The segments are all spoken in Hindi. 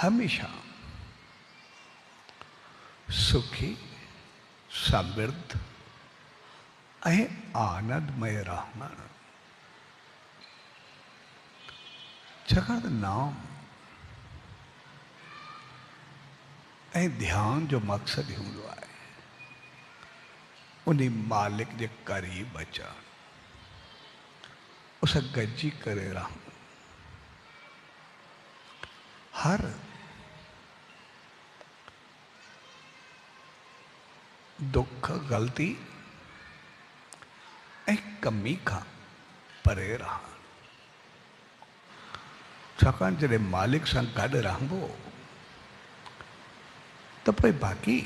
हमेशा सुखी समृद्ध ऐं आनंदमय रहण। छाकाणि त नाम ऐं ध्यान जो मक़सदु हूंदो आहे उन मालिक जे क़रीब अचणु, उस गॾिजी करे रहणु। हर दुख ग़लती ऐं कमी खां परे रहणु। छाकाणि जॾहिं मालिक सां गॾु रहबो त पोइ बाक़ी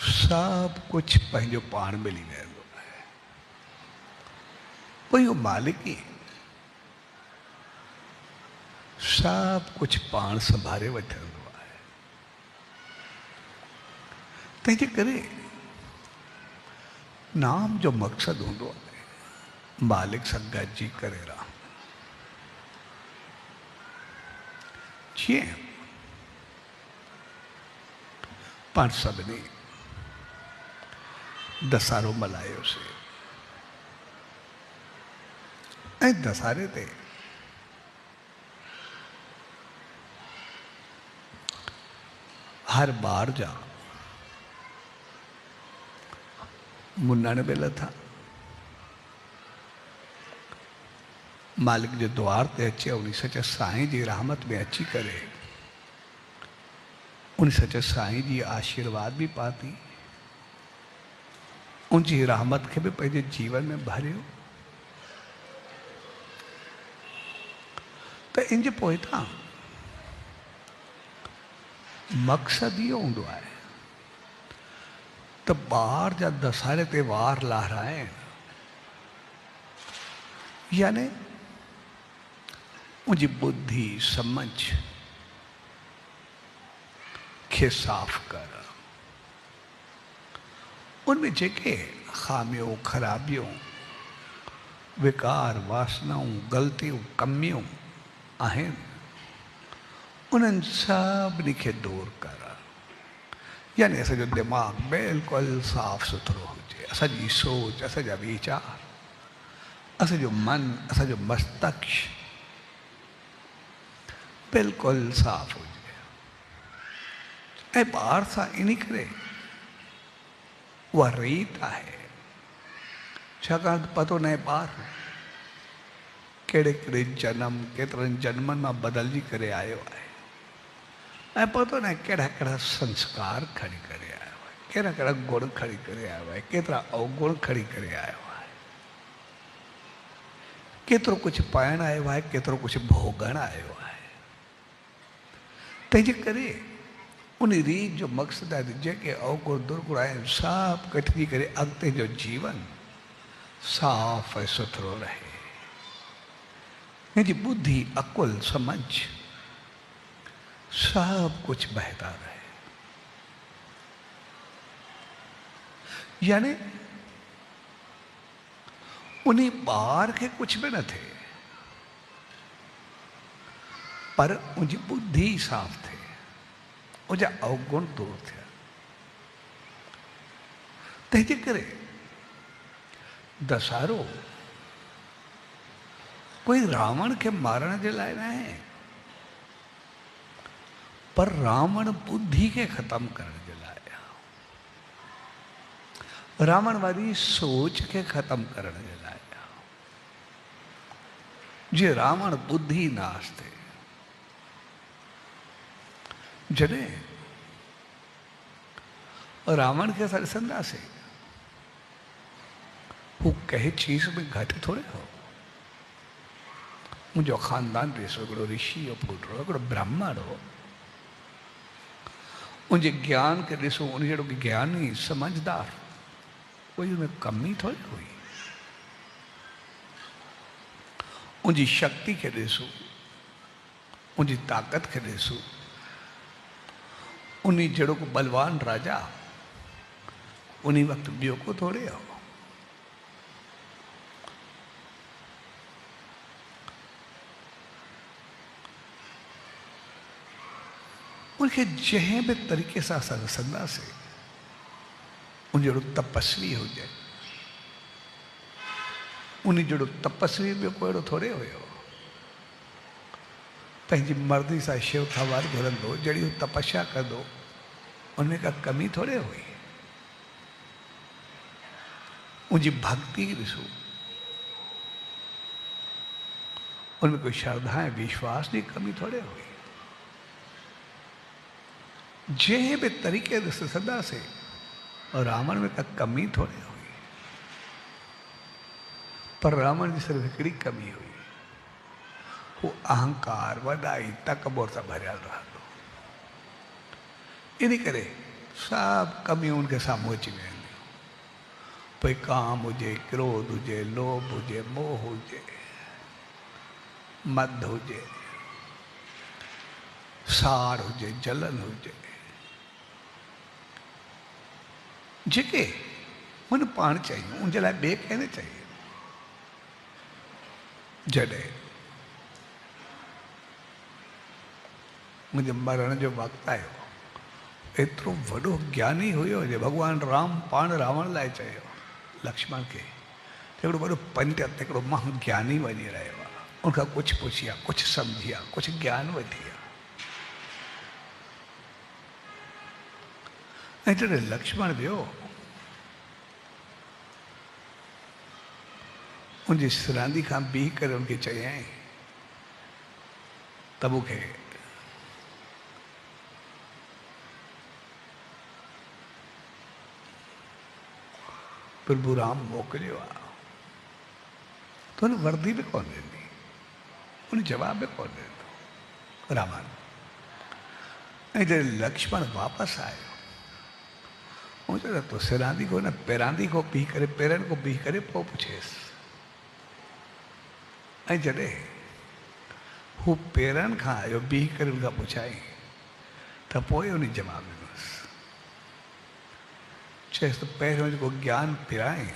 सभु कुझु पंहिंजो पाण मिली वेंदो आहे। पोइ इहो मालिक ई सभु कुझु पाण संभाले वठंदो आहे। तंहिंजे करे नाम जो मक़सदु हूंदो आहे मालिक सां गॾिजी करे रहणु। जीअं पाण सभिनी दसारो मल्हायोसीं ऐं दसारे ते हर ॿार जा मुन्नण बि लथा, मालिक जे द्वार ते अचे उन सच साईं जी रहमत में अची करे उन सच साईं जी आशीर्वाद भी पाती, उनजी रहमत के भी पंहिंजे जीवन में भरियो। त इन जे पोइतां मक़सदु इहो हूंदो आहे त ॿार जा दशहरे ते वार लहराइण, यानी उनजी बुद्धि समझ खे साफ़ कर, उनमें जेके खामियों खराबियों विकार वासनाऊं गलतियूं कमियूं आहिनि उन्हनि सभिनी खे दूर कर। यानी असांजो दिमाग़ बिल्कुलु साफ़ सुथरो हुजे, असांजी सोच असांजा वीचार असांजो मन असांजो मस्तिष्क बिल्कुलु साफ़ हुजे। ऐं ॿार सां इन करे उहा रीत आहे, छाकाणि त पतो न आहे ॿार कहिड़े कहिड़े जनम केतिरनि जन्मनि मां बदिलजी करे आयो आहे ऐं पतो न आहे कहिड़ा कहिड़ा संस्कार खणी करे आयो आहे, कहिड़ा कहिड़ा गुण खणी करे आयो आहे, केतिरा अवगुण खणी करे आयो आहे, केतिरो कुझु पाइण आयो आहे, केतिरो कुझु भोगण आयो आहे। तंहिंजे करे उन रीत जो मक़सदु आहे त जेके अवगुण दुर्गुण आहिनि सभु कटिजी करे अॻिते जो जीवन साफ़ ऐं सुथरो रहे, हिनजी बुद्धि अकुल समझ सब कुछ बहता रहे। यानी उन्हीं ॿार खे कुछ भी न थे पर उनजी बुद्धि साफ़ थे, उनजा अवगुण दूर थिया। तंहिंजे करे दशहरो कोई रावण के मारण जे लाइ न आहे, पर रावण बुद्धि के खत्म करण जे लाइ, रावण वारी सोच के खत्म करण जे लाइ। जे रावण बुद्धि नाश थे, जॾहिं रावण के असां ॾिसंदासीं हू कंहिं चीज में घटि थोड़े हो। मुंहिंजो ख़ानदान ॾिसो, हिकिड़ो ऋषि जो पुटु हो, हिकिड़ो ब्राह्मण हो, उनजे ज्ञान के ॾिसो, उन जहिड़ो ज्ञानी समझदार कोई उनमें कमी थोड़ी हुई। उनजी शक्ति के ॾिसो, उनजी ताक़त के ॾिसो, उन जहिड़ो को बलवान राजा उन वक़्तु ॿियो को थोड़े हो। उनखे जंहिं बि तरीक़े सां असां ॾिसंदासीं उन जहिड़ो तपस्वी हुजे, उन जहिड़ो तपस्वी ॿियो कोई अहिड़ो थोरे हुयो। पंहिंजी मर्ज़ी सां शिव खां वर घुरंदो, जहिड़ी हू तपस्या कंदो, उनमें का कमी थोरे हुई। उनजी भक्ति ॾिसो, उनमें कोई श्रद्धा ऐं विश्वास जी कमी थोरे हुई। जंहिं बि तरीक़े ॾिसंदासीं रावण में का कमी थोरे हुई, पर रावण जी सिर्फ़ हिकिड़ी कमी हुई, वो अहंकार, वॾाई, तकबुर सां भरियल रहंदो। इन करे सभु कमियूं उनखे साम्हूं अची वेंदियूं। भई काम हुजे, क्रोध हुजे, लोभ हुजे, मोह हुजे, मद हुजे, साड़ हुजे, जलन हुजे, जेके हुन पाण चाहियूं उनजे लाइ ॿिए कंहिं न चाहिए। जॾहिं मुंहिंजे मरण जो वक़्तु आयो, एतिरो वॾो ज्ञानी हुयो जो भॻवान राम पाण रावण लाइ चयो लक्ष्मण खे, हिकिड़ो वॾो पंडित, हिकिड़ो महाज्ञानी वञी रहियो आहे, उनखां कुझु पुछी आहे, कुझु सम्झी आहे, कुझु ज्ञान वठी आहे। ऐं जॾहिं लक्ष्मण वियो, उनजी सिरांदी खां बीह करे उनखे चयईं त मूंखे प्रभु राम मोकिलियो आहे। तो उन वर्दी बि कोन ॾिनी, उन जवाब बि कोन ॾिनो रावण। ऐं जॾहिं लक्ष्मण वापसि आयो, उन चयो तो सिरांदी को न पेरांदी को बीह करे, पेरनि को बीह करे पोइ पुछेसि। ऐं जॾहिं हू पेरनि खां आयो, बीह करे उनखां पुछाई त पोइ उन जवाबु ॾिनोसि। चएसि त पहिरियों जेको ज्ञान पिराए,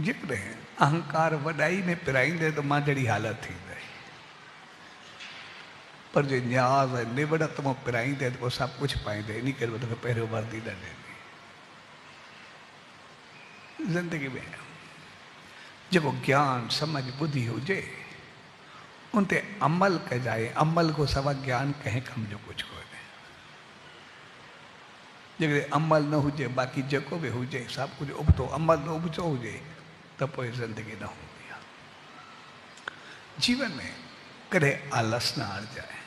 जेकॾहिं अहंकार वॾाई में पिराईंदे त मां जहिड़ी हालत थींदई, पर जे न्याज़ ऐं निवड़त मां पिराईंदे त पोइ सभु कुझु पाईंदे। इन करे तोखे पहिरियों वर्दी न ॾिनी। ज़िंदगी में जेको ज्ञान, समझ, बुद्धि हुजे, उन ते अमल कजाए। अमल को सवा ज्ञान कंहिं कम जो कुझु कोन्हे। जेकॾहिं अमल न हुजे, बाक़ी जेको बि हुजे सभु कुझु उबतो, अमल न उबतो हुजे त पोइ ज़िंदगी न हूंदी आहे। जीवन में कॾहिं आलस न आणिजाए।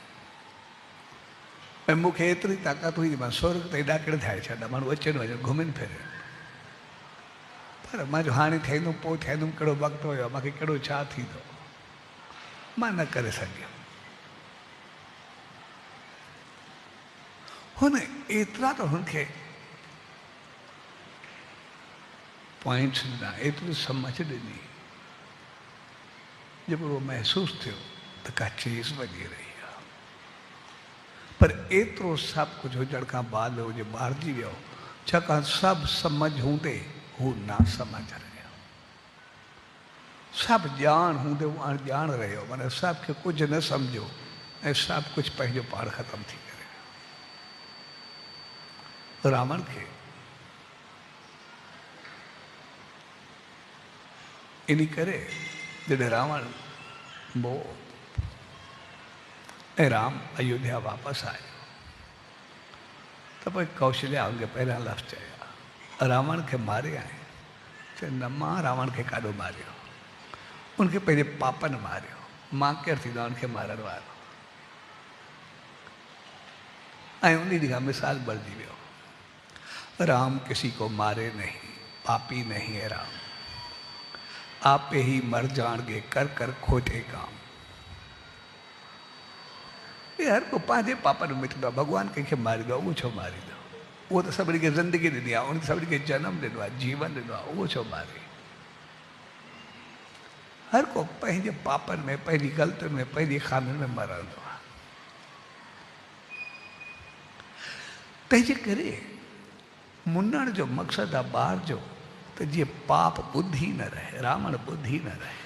ऐं मूंखे एतिरी ताक़त हुई मां स्वर्ग ते ॾाकिड़ ठाहे छॾा, माण्हू अचनि वञनि, घुमनि फिरनि, पर मां जो हाणे ठाहींदुमि, पोइ ठाहींदुमि, कहिड़ो वक़्तु हुयो, मूंखे कहिड़ो छा थींदो, मां न करे सघियुमि। हुन एतिरा त हुनखे पॉइंट्स ॾिना, एतिरी समझ ॾिनी, जेको उहो महसूसु थियो त का चीज़ वॼी रही आहे। पर एतिरो सभु कुझु हुजण खां बाद हुजे ॿाहिरिजी वियो, छाकाणि सभु सम्झ हूंदे हू ना समझ रहियो, सभु ॼाण हूंदे हू अणॼाण रहियो, माना सभु खे कुझु न सम्झो ऐं सभु कुझु पंहिंजो पाण ख़तमु थी करे। रावण खे इन करे जॾहिं रावण मोह ऐं राम अयोध्या वापसि आयो त पोइ कौशल्या हुनखे पहिरियां लफ़्ज़ चया, रावण खे मारे आए। चए न, मां रावण खे काॾो मारियो, उनखे पंहिंजे पापनि मारियो, मां केरु थींदो आहे उनखे मारण वारो। ऐं उन ॾींहुं खां मिसाल बणिजी वियो, राम किसी को मारे नहीं, पापी नहीं है राम, आपे ही मर जाणगे कर कर खोटे काम। ये हर को पंहिंजे पापनि में मिटंदो आहे, भॻवानु कंहिंखे मारींदो, उहो छो मारींदो? उहो त सभिनी खे ज़िंदगी ॾिनी आहे, उन सभिनी खे जनमु ॾिनो आहे, जीवन ॾिनो आहे, उहो छो मारे? हर को पंहिंजे पापनि में, पंहिंजी ग़लतियुनि में, पंहिंजी खामियुनि में मरंदो आहे। तंहिंजे करे मुनण जो मक़सदु आहे ॿार जो त जीअं पाप बुद्धि न रहे, रावण बुद्धि न रहे,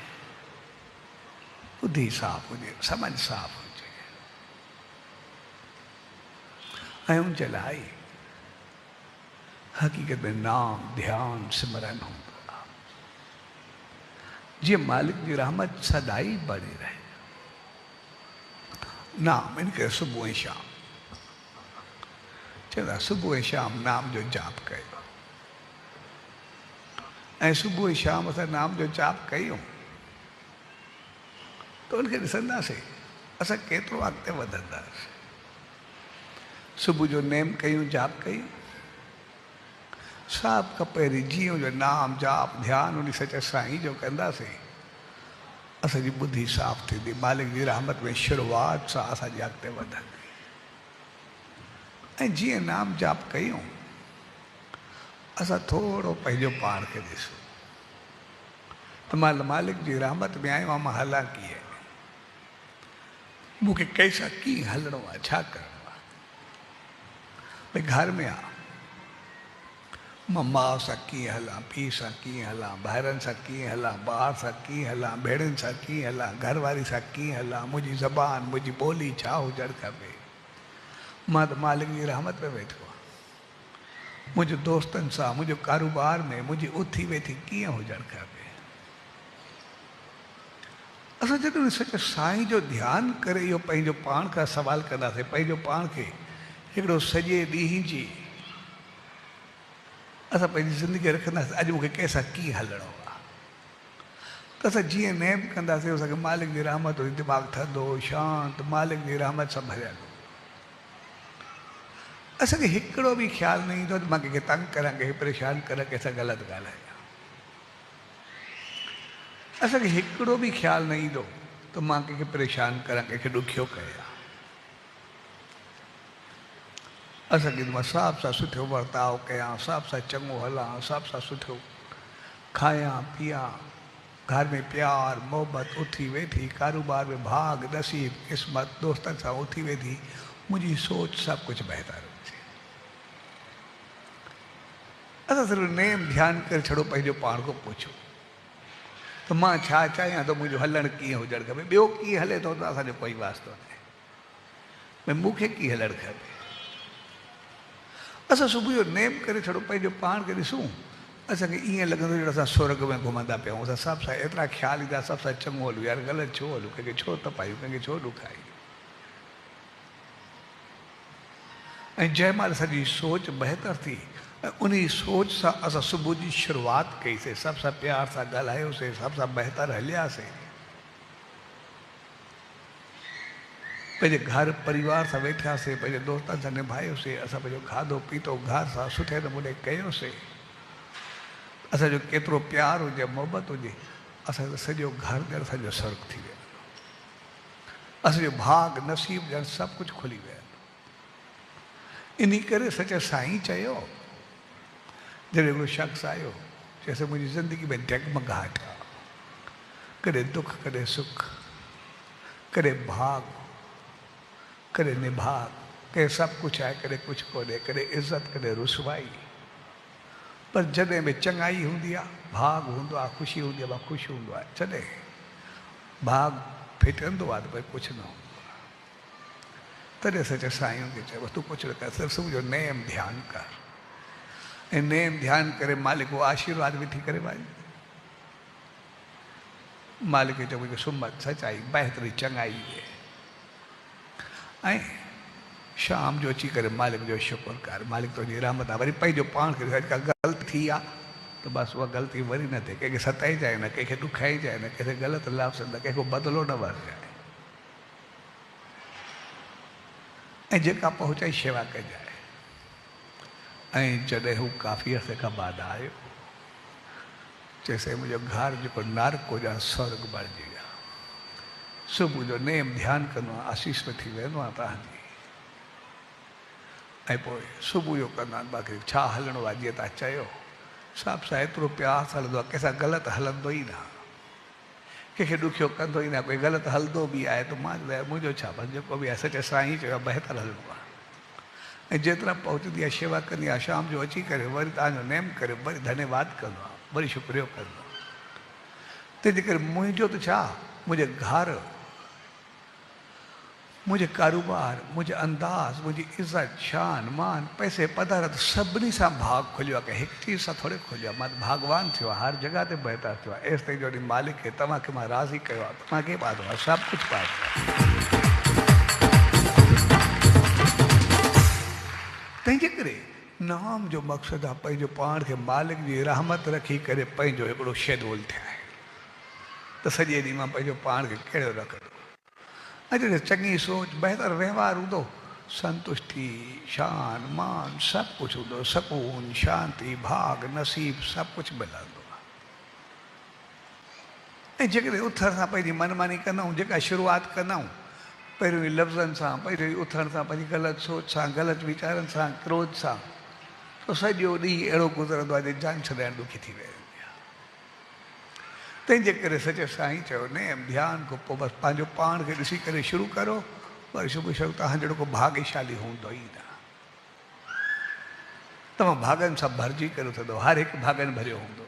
बुद्धि साफ़ हुजे, समझ साफ़ हुजे, ऐं चलाई हकीकत में नाम ध्यान सिमरन हूंदो आहे जीअं मालिक जी रहमत सदाई बणी रहे। नाम इनके सुबुह ऐं शाम चवंदा सुबुह ऐं शाम नाम जो जाप कयो ऐं सुबुह ऐं शाम असां नाम जो जाप कयूं त उनखे ॾिसंदासीं असां केतिरो अॻिते वधंदासीं। सुबुह जो नेम कयूं जाप कयूं सभ खां पहिरीं जीअं जो नाम जाप ध्यानु उन सच्चे साईं जो कंदासीं असांजी बुद्धि साफ़ थींदी मालिक जी रहमत में शुरूआत सां असांजी अॻिते वधंदी। ऐं जीअं नाम जाप कयूं असां थोरो पंहिंजो पाण खे ॾिसूं त मां मालिक जी रहमत में आयो आहियां मां हलां कीअं मूंखे कंहिंसां कीअं हलणो आहे छा करिणो आहे। भई घर में आहे मां माउ सां कीअं हलां पीउ सां कीअं हलां भाइरनि सां कीअं हलां ॿार सां कीअं हलां भेणुनि सां कीअं हलां घरवारी सां कीअं हलां मुंहिंजी ज़बान मुंहिंजी ॿोली छा हुजणु खपे। मां त मालिक जी रहमत में वेठो आहियां मुंहिंजे दोस्तनि सां मुंहिंजो कारोबार में मुंहिंजी उथी वेठी कीअं हुजणु खपे। असां जॾहिं सच साईं जो ध्यानु करे इहो पंहिंजो पाण खां सवाल कंदासीं पंहिंजो पाण खे हिकिड़ो सॼे ॾींहं जी असां पंहिंजी ज़िंदगी रखंदासीं अॼु मूंखे कंहिंसां कीअं हलणो आहे त असां जीअं नेम कंदासीं असांखे मालिक जी रहमत हुई दिमाग़ थधो शांत मालिक जी रहमत सां भरियलु असांखे हिकिड़ो बि ख़्यालु न ईंदो त मां कंहिंखे तंग करां कंहिंखे परेशान करां कंहिंसां ग़लति ॻाल्हायां। असांखे हिकिड़ो बि ख़्यालु न ईंदो त मां कंहिंखे परेशान करां कंहिंखे ॾुखियो कयां। असांखे मां साफ़ सां सुठो वर्ताव कयां साफ़ सां चङो हलां साफ़ सां सुठो खायां पीआं घर में प्यार मोहबत उथी वेठी कारोबार में भाग नसीब क़िस्मत दोस्तनि सां उथी वेठी मुंहिंजी सोच सभु कुझु बहितर हुजे। असां सिर्फ़ु नेम ध्यानु करे छॾो पंहिंजो पाण खां पुछो त मां छा चाहियां त मुंहिंजो हलणु कीअं हुजणु खपे ॿियो कीअं हले थो त असांजो कोई वास्तो न आहे भई मूंखे कीअं हलणु खपे। असां सुबुह जो नेम करे छॾो पंहिंजो पाण खे ॾिसूं असांखे ईअं लॻंदो ॼण असां स्वर्ग में घुमंदा पिया आहियूं असां सभ सां एतिरा ख़्याल ईंदा सभ सां चङो हलूं यार ग़लति छो हलूं कंहिंखे छो तपायूं कंहिंखे छो ॾुखायूं। ऐं जंहिं महिल असांजी सोच बहितर थी ऐं उन सोच सां असां सुबुह जी शुरूआति कईसीं सभ सां प्यार सां ॻाल्हायोसीं सभ सां बहितर हलियासीं पंहिंजे घर परिवार सां वेठासीं पंहिंजे दोस्तनि सां निभायोसीं असां पंहिंजो खाधो पीतो घर सां सुठे नमूने कयोसीं असांजो केतिरो प्यारु हुजे मोहबत हुजे असांजो सॼो घर ॼण असांजो स्वर्ग थी वियो असांजो भाग नसीब ॼण सभु कुझु खुली वियो। इन करे सच्चे साईं चयो जॾहिं हिकिड़ो शख़्स आयो चयसि मुंहिंजी ज़िंदगी में डगमगाहट आहे कॾहिं दुख कॾहिं सुख कॾहिं भाग कॾहिं निभाग कॾहिं सभु कुझु आहे कॾहिं कुझु कोन्हे कॾहिं इज़त कॾहिं रुसवाई पर जॾहिं बि चङाई हूंदी आहे भाग हूंदो आहे ख़ुशी हूंदी आहे ख़ुशि हूंदो आहे जॾहिं भाग फिटंदो आहे त भई कुझु न हूंदो आहे तॾहिं सच्चे साईं खे चयो तूं कुझु न कर सिर्फ़ु सुबुह जो नेम ध्यानु कर ऐं नेम ध्यानु करे मालिक जो आशीर्वाद विठी करे वञ। मालिक चयो मुंहिंजो सुमत सचाई बहितरी चङाई ऐं शाम जो अची करे मालिक जो शुक्र कर मालिक तुंहिंजी रहमत आहे वरी पंहिंजो पाण खे अॼुकल्ह ग़लति थी आहे त बसि उहा ग़लती वरी न थिए कंहिंखे सताइजाए न कंहिंखे ॾुखाइजाए न कंहिंखे ग़लति लफ़्ज़ न कंहिंखो बदिलो न वरिजाए ऐं जेका पहुचाई शेवा कजाए। ऐं जॾहिं हू काफ़ी अर्से खां बाद आयो चयसि मुंहिंजो घर जेको नर्क हो ॼण स्वर्ग बणिजी वियो सुबुह जो नेम ध्यानु कंदो आहे आशीष में थी वेंदो आहे तव्हांजी ऐं पोइ सुबुह जो कंदा आहिनि बाक़ी छा हलणो आहे जीअं तव्हां चयो सभ सां एतिरो प्यार सां हलंदो आहे कंहिंसां ग़लति हलंदो ई न कंहिंखे ॾुखियो कंदो ई न कोई ग़लति हलंदो बि आहे त मां मुंहिंजो छा बसि जेको बि आहे सच्चे साईं चयो बहितर हलणो आहे ऐं जेतिरा पहुचंदी आहे शेवा कंदी आहे शाम जो अची करे वरी तव्हांजो नेम करे वरी धन्यवाद कंदो आहे वरी शुक्रियो कंदो आहे तंहिंजे करे मुंहिंजो त छा मुंहिंजे घर मुझे कारोबार, मुझे अंदाज़, मुझी इज़त, शान, मान, पैसे, पदार्थ सभिनी सां भाग खुलियो आहे, हिकु चीज़ सां थोरे खुलियो आहे। मां भगवान थियो आहे, हर जगह ते बहितर थियो आहे। एसि ताईं जो ॾींहुं मालिक खे तव्हांखे मां राज़ी कयो आहे, तव्हांखे पातो आहे, सभु कुझु पातो आहे। तंहिंजे करे नाम जो मक़सदु आहे पंहिंजो पाण खे मालिक जी रहमत रखी करे पंहिंजो हिकिड़ो शेड्यूल ठाहे त सॼे ॾींहुं मां पंहिंजो पाण खे कहिड़ो रखंदो। अॼु चङी सोच, बहितर व्यवहार हूंदो, संतुष्टि, शान, मान सभु कुझु हूंदो, सकून, शांति, भाग, नसीब सभु कुझु मिलंदो आहे। ऐं जेकॾहिं उथण सां पंहिंजी मनमानी कंदा आहियूं, जेका शुरूआति कंदा आहियूं पहिरियों ई लफ़्ज़नि सां, पहिरियों ई उथण सां, पंहिंजी ग़लति सोच सां, ग़लति वीचारनि सां, क्रोध सां, त सॼो ॾींहुं अहिड़ो गुज़रंदो आहे जो जान छॾाइण ॾुखी थी वेंदी आहे। तंहिंजे करे सचे साईं चयो नेम ध्यान खां पोइ बसि पंहिंजो पाण खे ॾिसी करे शुरू करो, वरी शुरू शुरू तव्हां जहिड़ो को भाग्यशाली हूंदो ई न। तव्हां भागनि सां भरिजी करे उथंदो, हर हिकु भागनि भरियो हूंदो।